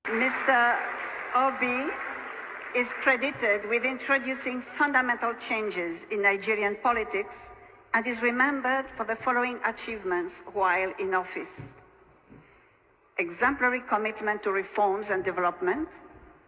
Mr. Obi is credited with introducing fundamental changes in Nigerian politics and is remembered for the following achievements while in office: exemplary commitment to reforms and development,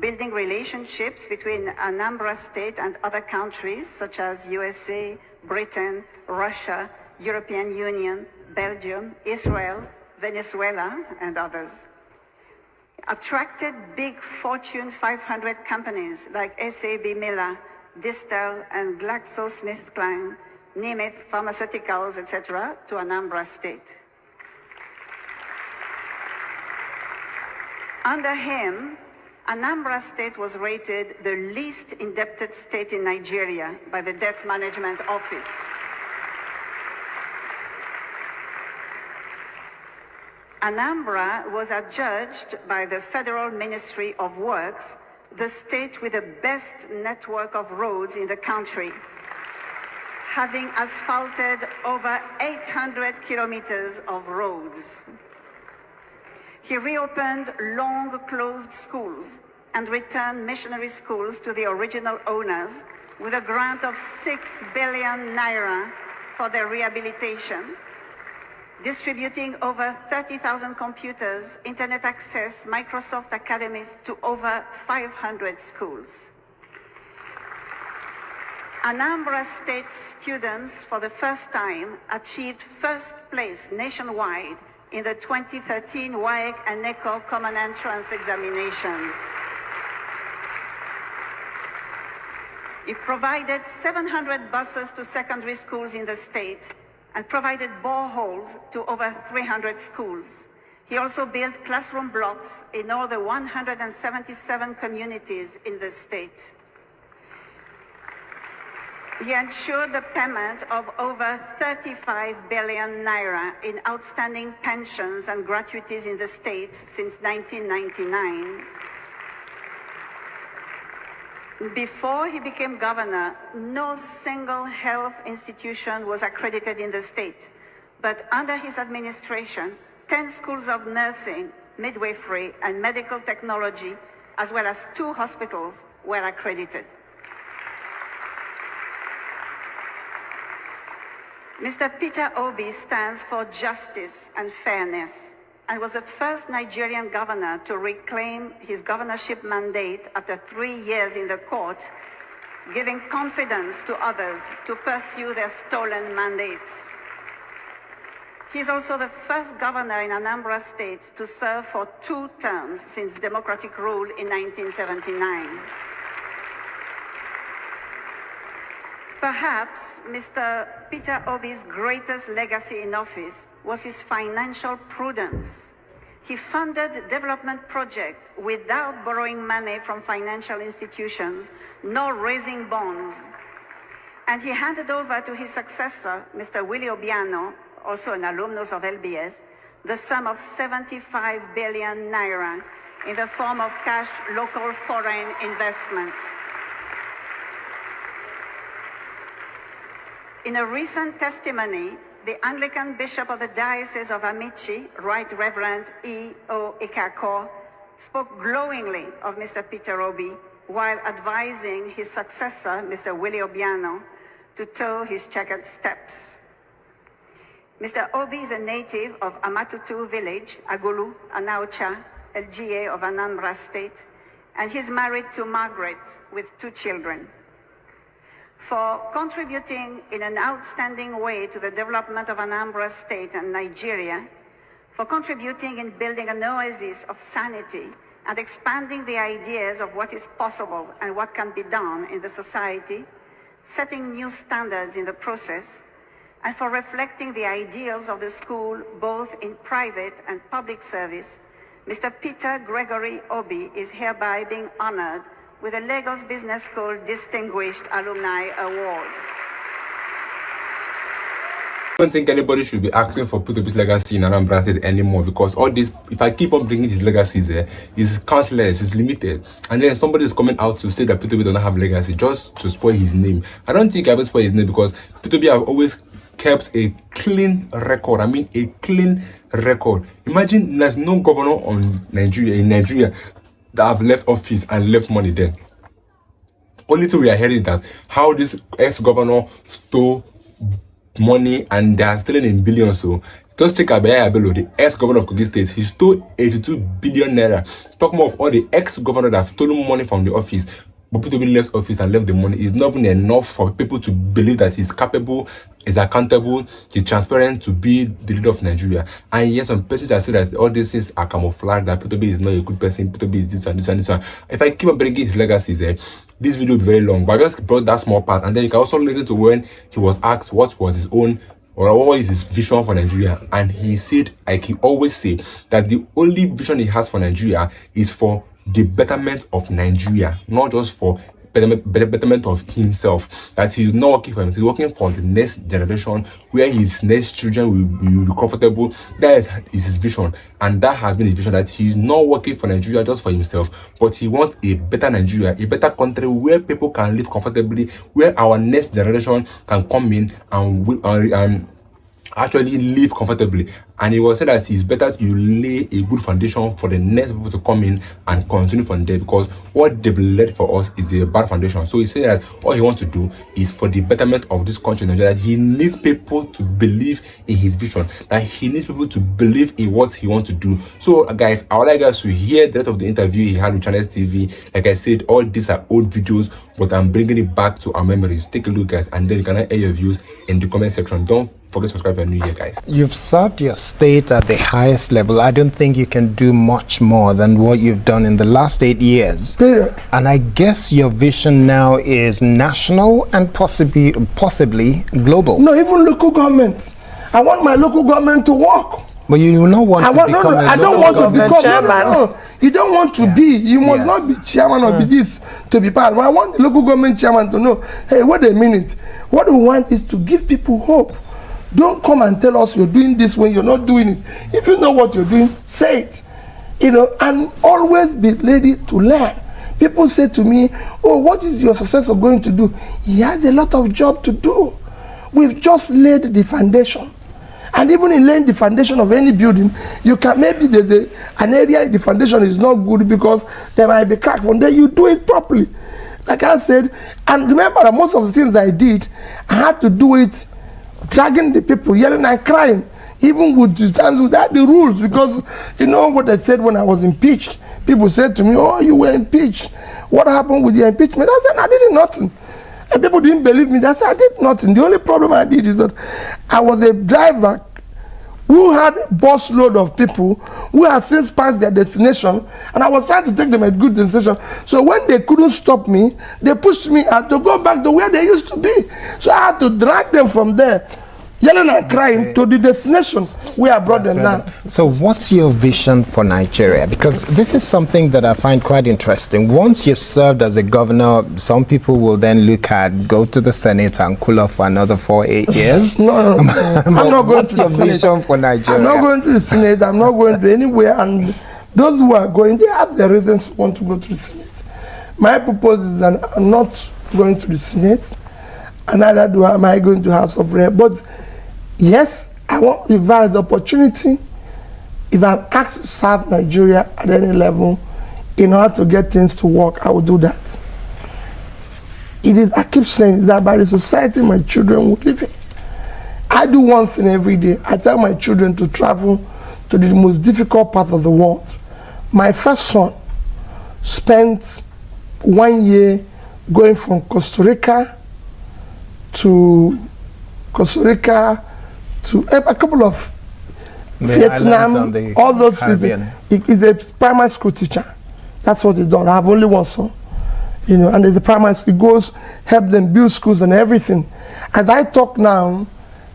building relationships between Anambra State and other countries such as USA, Britain, Russia, European Union, Belgium, Israel, Venezuela, and others. Attracted big Fortune 500 companies like SAB Miller, Distel, and GlaxoSmithKline, Nemeth Pharmaceuticals, etc., to Anambra State. Under him, Anambra State was rated the least indebted state in Nigeria by the Debt Management Office. Anambra was adjudged by the Federal Ministry of Works the state with the best network of roads in the country, having asphalted over 800 kilometers of roads. He reopened long-closed schools and returned missionary schools to the original owners with a grant of 6 billion naira for their rehabilitation, distributing over 30,000 computers, internet access, Microsoft academies to over 500 schools. Anambra State students, for the first time, achieved first place nationwide in the 2013 WAEC and NECO Common Entrance examinations. It provided 700 buses to secondary schools in the state and provided boreholes to over 300 schools. He also built classroom blocks in all the 177 communities in the state. He ensured the payment of over 35 billion naira in outstanding pensions and gratuities in the state since 1999. Before he became governor, no single health institution was accredited in the state. But under his administration, 10 schools of nursing, midwifery, and medical technology, as well as 2 hospitals, were accredited. Mr. Peter Obi stands for justice and fairness and was the first Nigerian governor to reclaim his governorship mandate after 3 years in the court, giving confidence to others to pursue their stolen mandates. He is also the first governor in Anambra State to serve for 2 terms since democratic rule in 1979. Perhaps Mr. Peter Obi's greatest legacy in office was his financial prudence. He funded development projects without borrowing money from financial institutions, nor raising bonds. And he handed over to his successor, Mr. Willie Obiano, also an alumnus of LBS, the sum of 75 billion naira in the form of cash local foreign investments. In a recent testimony, the Anglican Bishop of the Diocese of Amici, Right Reverend E.O. Ikako, spoke glowingly of Mr. Peter Obi while advising his successor, Mr. Willie Obiano, to toe his checkered steps. Mr. Obi is a native of Amatutu village, Agulu, Anaucha, LGA of Anambra State, and he's married to Margaret with 2 children. For contributing in an outstanding way to the development of Anambra State and Nigeria, for contributing in building an oasis of sanity and expanding the ideas of what is possible and what can be done in the society, setting new standards in the process, and for reflecting the ideals of the school both in private and public service, Mr. Peter Gregory Obi is hereby being honored with the Lagos Business School Distinguished Alumni Award. I don't think anybody should be asking for Peter Obi's legacy in Anambra State anymore, because all this, if I keep on bringing his legacies there, is countless, is limited. And then somebody is coming out to say that Peter Obi does not have legacy just to spoil his name. I don't think I will spoil his name, because Peter Obi have always kept a clean record. I mean, a clean record. Imagine there's no governor in Nigeria that have left office and left money there. Only thing we are hearing that how this ex-governor stole money and they are stealing in billions. So just check Abaya Bello, the ex-governor of Kogi State. He stole 82 billion naira. Talk more of all the ex-governors that have stolen money from the office. But people left office and left the money is not even enough for people to believe that he's capable, is accountable, he's transparent to be the leader of Nigeria. And yet some persons that say that all these things are camouflage, that Peter is not a good person, Peter is this and this and this one. If I keep on bringing his legacies, this video will be very long, but I just brought that small part, and then you can also listen to when he was asked what was his own or what is his vision for Nigeria, and he said, like he always say, that the only vision he has for Nigeria is for the betterment of Nigeria, not just for betterment of himself. That he's not working for himself, he's working for the next generation, where his next children will be comfortable. That is his vision, and that has been his vision, that he's not working for Nigeria just for himself, but he wants a better Nigeria, a better country where people can live comfortably, where our next generation can come in and actually live comfortably. And he was said that it's better you lay a good foundation for the next people to come in and continue from there, because what they've laid for us is a bad foundation. So he said that all he wants to do is for the betterment of this country, Nigeria. That he needs people to believe in his vision, that he needs people to believe in what he wants to do. So guys, I would like guys to hear the rest of the interview he had with Channels TV. Like I said, all these are old videos, but I'm bringing it back to our memories. Take a look, guys, and then you can add your views in the comment section. Don't forget to subscribe if you're new here, guys. You've served your state at the highest level. I don't think you can do much more than what you've done in the last 8 years. Period. And I guess your vision now is national and possibly global. No, even local government. I want my local government to work. But you will not want to become I don't want to become chairman. No. You don't want to be. You must not be chairman or be this to be part. But I want the local government chairman to know, hey, wait a minute. What we want is to give people hope. Don't come and tell us you're doing this when you're not doing it. If you know what you're doing, say it. And always be ready to learn. People say to me, oh, what is your successor going to do? He has a lot of job to do. We've just laid the foundation. And even in laying the foundation of any building, you can, maybe there's an area the foundation is not good because there might be crack from there. You do it properly. Like I said, and remember that most of the things that I did, I had to do it dragging the people, yelling and crying, even with the rules, because you know what I said when I was impeached. People said to me, oh, you were impeached. What happened with your impeachment? I said, I did nothing. And people didn't believe me. They said, I did nothing. The only problem I did is that I was a driver who had a bus load of people who had since passed their destination, and I was trying to take them at good destination. So when they couldn't stop me, they pushed me out to go back to where they used to be. So I had to drag them from there, yelling and crying, to the destination where I brought them now. So what's your vision for Nigeria? Because this is something that I find quite interesting. Once you've served as a governor, some people will then look at, go to the Senate and cool off for another 4-8 years. No. I'm not going to the Senate. What's your vision for Nigeria? I'm not going to the Senate. I'm not going to anywhere. And those who are going, they have their reasons to want to go to the Senate. My purpose is that I'm not going to the Senate, and neither am I going to House of Rep. But yes, I want, if I have the opportunity, if I'm asked to serve Nigeria at any level in order to get things to work, I will do that. It is, I keep saying that by the society my children will live in. I do one thing every day. I tell my children to travel to the most difficult part of the world. My first son spent 1 year going from Costa Rica to a couple of Vietnam, all those things. He's a primary school teacher. That's what he's done. I have only one son, and there's a primary school. He goes, help them build schools and everything. As I talk now,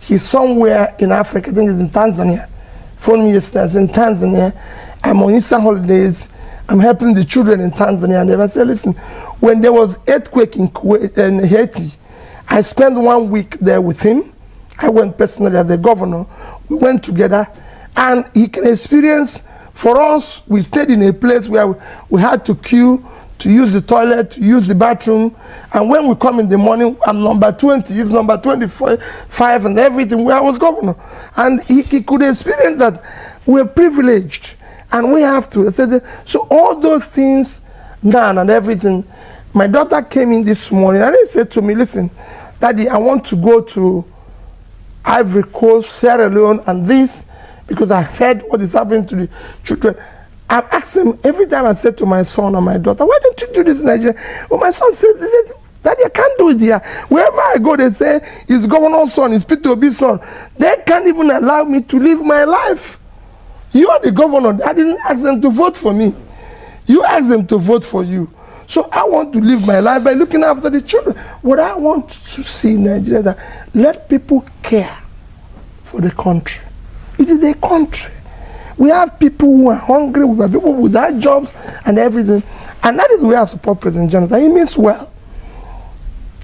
he's somewhere in Africa. I think he's in Tanzania. Phone me yesterday. He's in Tanzania. I'm on Easter holidays. I'm helping the children in Tanzania. And they say, listen, when there was earthquake in Haiti, I spent 1 week there with him. I went personally as the governor. We went together, and he can experience. For us, we stayed in a place where we had to queue to use the toilet, to use the bathroom. And when we come in the morning, I'm number 20, he's number 25, and everything, where I was governor. And he could experience that we're privileged. And we have to. So all those things done and everything. My daughter came in this morning and they said to me, listen, Daddy, I want to go to Ivory Coast, Sierra Leone, and this, because I heard what is happening to the children. I asked him every time I said to my son or my daughter, why don't you do this in Nigeria? Oh, my son said, Daddy, I can't do it here. Wherever I go, they say, it's governor's son, it's Peter Obi's son. They can't even allow me to live my life. You are the governor. I didn't ask them to vote for me. You asked them to vote for you. So I want to live my life by looking after the children. What I want to see in Nigeria is that let people care for the country. It is a country. We have people who are hungry, we have people without jobs and everything. And that is where I support President Jonathan. He means well.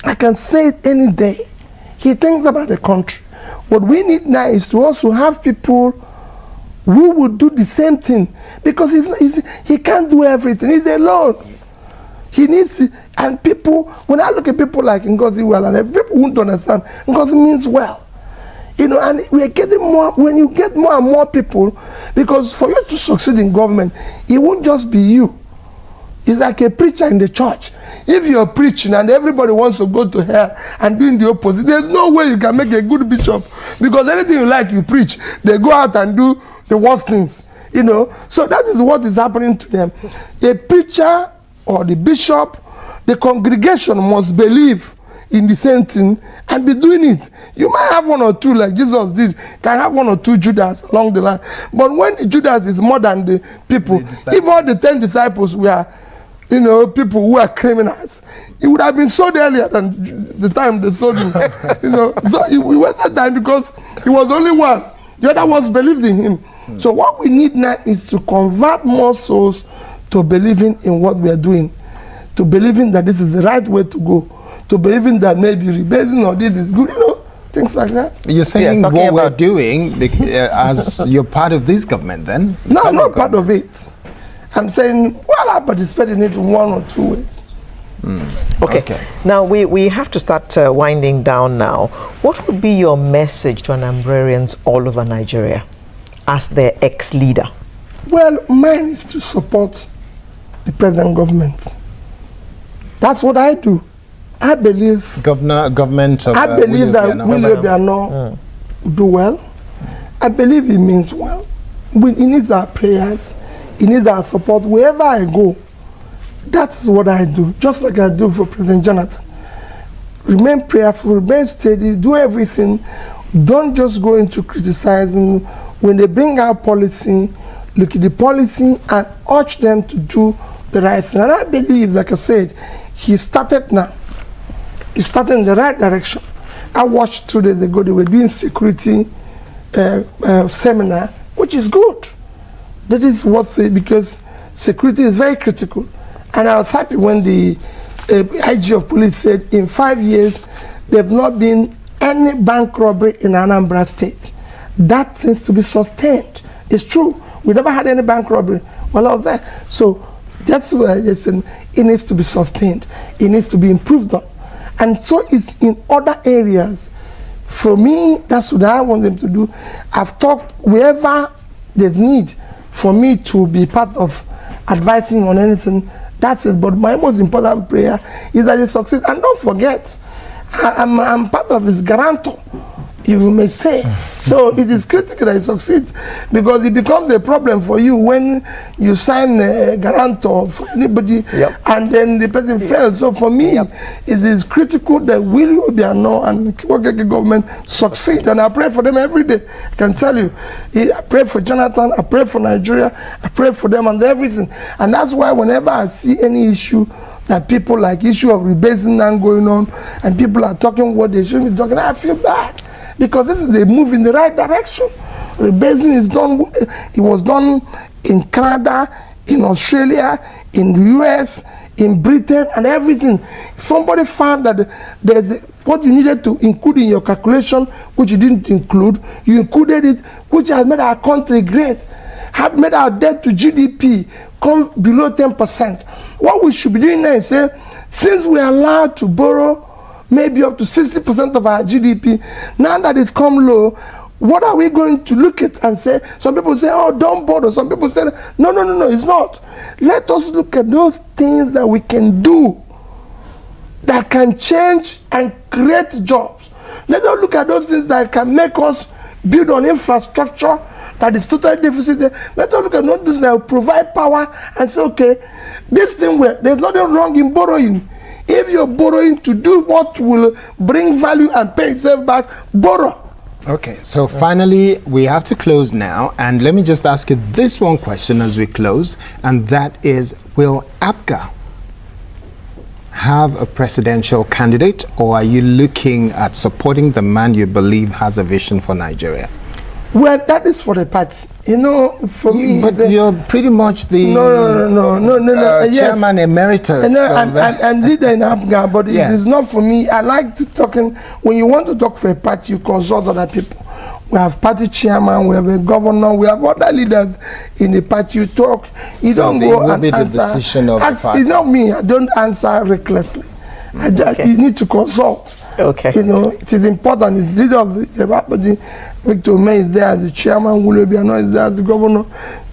I can say it any day. He thinks about the country. What we need now is to also have people who would do the same thing, because he can't do everything. He's alone. He needs, and people, when I look at people like Ngozi Well, and people won't understand, Ngozi means well. You know, and we are getting more, when you get more and more people, because for you to succeed in government, it won't just be you. It's like a preacher in the church. If you're preaching and everybody wants to go to hell and doing the opposite, there's no way you can make a good bishop, because anything you like, you preach. They go out and do the worst things, you know. So that is what is happening to them. A preacher or the bishop, the congregation must believe in the same thing and be doing it. You might have one or two, like Jesus did, can have one or two Judas along the line. But when the Judas is more than the people, if all the 10 disciples were, you know, people who are criminals, it would have been sold earlier than the time they sold him. You know, so we wasted time because he was only one. The other ones believed in him. So what we need now is to convert more souls to believing in what we are doing, to believing that this is the right way to go, to believing that maybe rebasing or this is good, you know, things like that. You're saying what we're doing as you're part of this government then? No, I'm not part of it. I'm saying, well, I participate in it in one or two ways. Okay. Now, we have to start winding down now. What would be your message to Anambrarians all over Nigeria as their ex-leader? Well, mine is to support the present government. That's what I do. I believe government of, I believe that Willie Obiano will do well. I believe he means well. He needs our prayers. He needs our support. Wherever I go, that's what I do, just like I do for President Jonathan. Remain prayerful, remain steady, do everything. Don't just go into criticizing. When they bring out policy, look at the policy and urge them to do the right thing. And I believe, like I said, he started now. He started in the right direction. I watched 2 days ago, they were doing security seminar, which is good. That is what, because security is very critical. And I was happy when the IG of police said in 5 years, there have not been any bank robbery in Anambra State. That seems to be sustained. It's true. We never had any bank robbery while I was there. So that's why it needs to be sustained. It needs to be improved on. And so it's in other areas. For me, that's what I want them to do. I've talked wherever there's need for me to be part of advising on anything. That's it. But my most important prayer is that he succeeds. And don't forget, I'm part of his guarantor, if you may say. So it is critical that he succeeds, because it becomes a problem for you when you sign a guarantor for anybody and then the person fails. So for me, it is critical that Willie Obiano and Kibokeke government succeed. And I pray for them every day. I can tell you, I pray for Jonathan, I pray for Nigeria, I pray for them and everything. And that's why whenever I see any issue that people like issue of rebasing now going on, and people are talking what they shouldn't be talking, I feel bad. Because this is a move in the right direction. Rebasing is done, it was done in Canada, in Australia, in the US, in Britain, and everything. Somebody found that there's what you needed to include in your calculation, which you didn't include, you included it, which has made our country great, had made our debt to GDP come below 10%. What we should be doing now is say, since we are allowed to borrow maybe up to 60% of our GDP, now that it's come low, What are we going to look at and say? Some people say, oh, don't borrow. Some people say, no, it's not. Let us look at those things that we can do that can change and create jobs. Let us look at those things that can make us build on infrastructure that is totally deficit. Let us look at those things that will provide power and say, okay, this thing, there's nothing wrong in borrowing. If you're borrowing to do what will bring value and pay itself back, borrow. Okay, so finally, we have to close now. And let me just ask you this one question as we close, and that is, will APGA have a presidential candidate, or are you looking at supporting the man you believe has a vision for Nigeria? Well, that is for the party. You know, for me... But you're pretty much the yes. chairman emeritus. I'm leader in APGA, but yes. It is not for me. I like to talking... When you want to talk for a party, you consult other people. We have party chairman, we have a governor, we have other leaders in the party. You talk, you so don't go and be the answer. Decision of the party. It's not me. I don't answer recklessly. You need to consult. Okay. You know, it is important. It's leader of the party. Victor May is there as the chairman. Willoughby is there as the governor.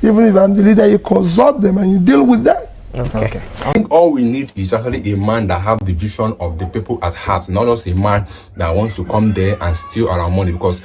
Even if I'm the leader, you consult them and you deal with them. Okay. I think all we need is actually a man that have the vision of the people at heart, not just a man that wants to come there and steal our money. Because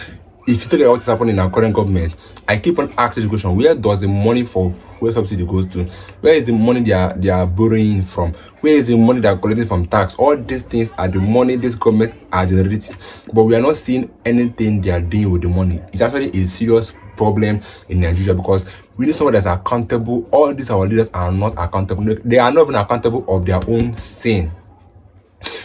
if you look at what's happening in our current government, I keep on asking the question, where does the money for fuel subsidy goes to? Where is the money they are borrowing from? Where is the money they are collecting from tax? All these things are the money this government are generating. But we are not seeing anything they are doing with the money. It's actually a serious problem in Nigeria, because we need someone that's accountable. All these our leaders are not accountable. They are not even accountable of their own sin.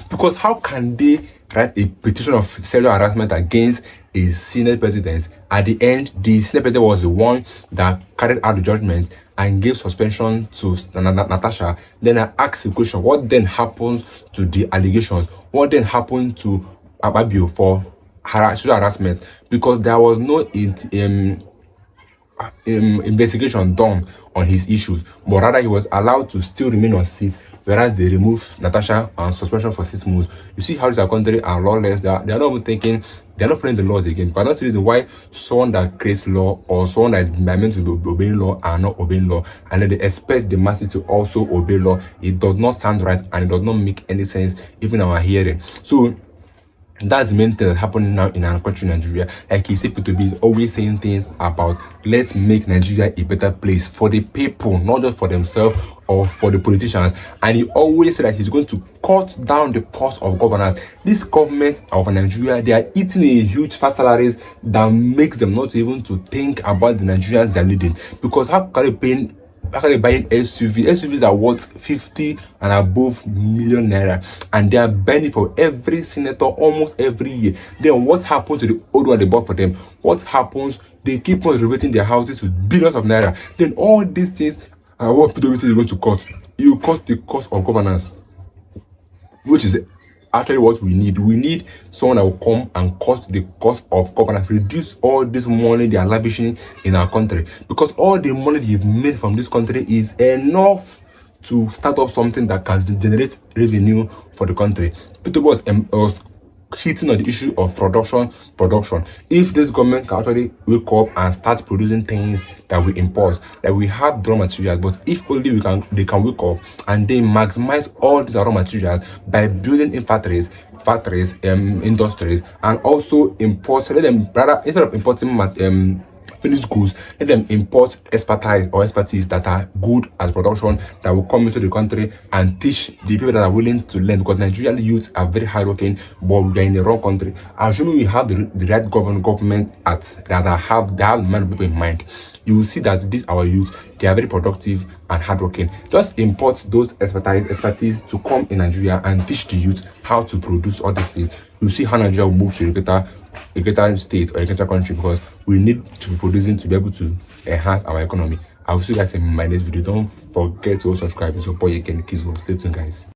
Because how can they write a petition of sexual harassment against a Senate president? At the end, the Senate president was the one that carried out the judgment and gave suspension to Natasha. Then I asked the question, what then happens to the allegations? What then happened to Ababio for sexual harassment? Because there was no investigation done on his issues, but rather he was allowed to still remain on seat, whereas they removed Natasha on suspension for 6 months. You see how this country are lawless. They are not even thinking, they are not following the laws again. Because that's the reason why someone that creates law or someone that is meant to be obeying law are not obeying law, and then they expect the masses to also obey law. It does not sound right, and it does not make any sense even in our hearing. So that's the main thing that's happening now in our country, Nigeria. Like he said, P2B is always saying things about let's make Nigeria a better place for the people, not just for themselves or for the politicians. And he always said that he's going to cut down the cost of governance. This government of Nigeria, they are eating a huge fast salaries that makes them not even to think about the Nigerians they're leading. Because how can they pay? Actually buying SUVs are worth 50 and above million naira, and they are buying it for every senator almost every year. Then what happens to the old one they bought for them? What happens? They keep on renovating their houses with billions of naira. Then all these things are what PWC is going to cut. You cut the cost of governance, which is actually what we need. We need someone that will come and cut the cost of governance, reduce all this money they are lavishing in our country, because all the money you've made from this country is enough to start up something that can generate revenue for the country. People was hitting on the issue of production. If this government can actually wake up and start producing things that we import, that we have raw materials, but if only they can wake up and they maximize all these raw materials by building in factories, industries, and also import. Let them rather, instead of importing finished goods, let them import expertise that are good at production, that will come into the country and teach the people that are willing to learn. Because Nigerian youths are very hardworking, but we are in the wrong country. Assuming we have the right government that have many people in mind, you will see that these our youths, they are very productive and hardworking. Just import those expertise to come in Nigeria and teach the youth how to produce all these things. You see how Nigeria will move to a greater state or a greater country, because we need to be producing to be able to enhance our economy. I will see you guys in my next video. Don't forget to subscribe and support. You can kiss. Stay tuned, guys.